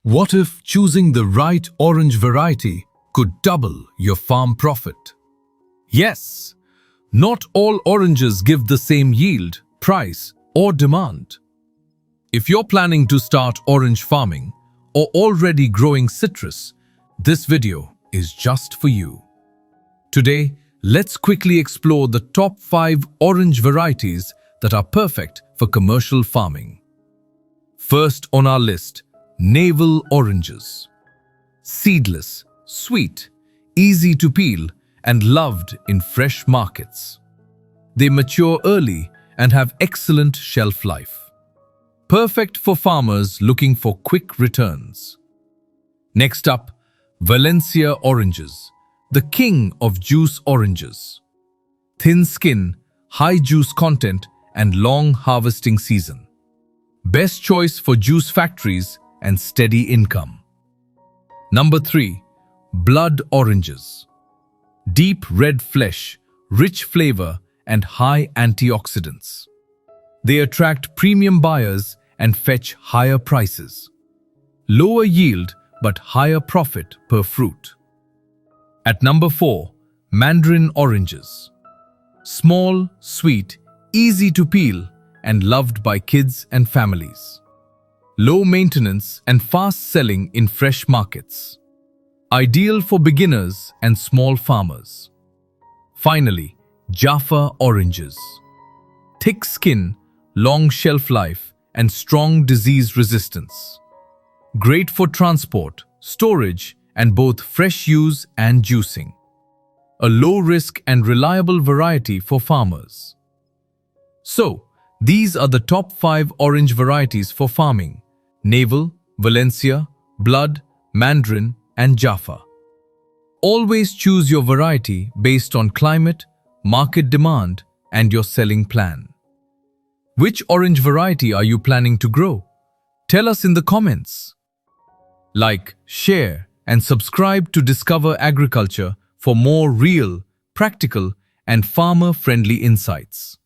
What if choosing the right orange variety could double your farm profit? Yes, not all oranges give the same yield, price, or demand. If you're planning to start orange farming or already growing citrus, this video is just for you. Today, let's quickly explore the top 5 orange varieties that are perfect for commercial farming. First on our list, Navel Oranges. Seedless, sweet, easy to peel, and loved in fresh markets. They mature early and have excellent shelf life. Perfect for farmers looking for quick returns. Next up, Valencia Oranges, the king of juice oranges. Thin skin, high juice content, and long harvesting season. Best choice for juice factories and steady income. Number 3. Blood Oranges. Deep red flesh, rich flavor, and high antioxidants. They attract premium buyers and fetch higher prices. Lower yield but higher profit per fruit. At number 4, Mandarin Oranges. Small, sweet, easy to peel, and loved by kids and families. Low maintenance and fast selling in fresh markets. Ideal for beginners and small farmers. Finally, Jaffa Oranges. Thick skin, long shelf life, and strong disease resistance. Great for transport, storage, and both fresh use and juicing. A low-risk and reliable variety for farmers. So, these are the top 5 orange varieties for farming: Navel, Valencia, Blood, Mandarin, and Jaffa. Always choose your variety based on climate, market demand, and your selling plan. Which orange variety are you planning to grow? Tell us in the comments. Like, share, and subscribe to Discover Agriculture for more real, practical, and farmer-friendly insights.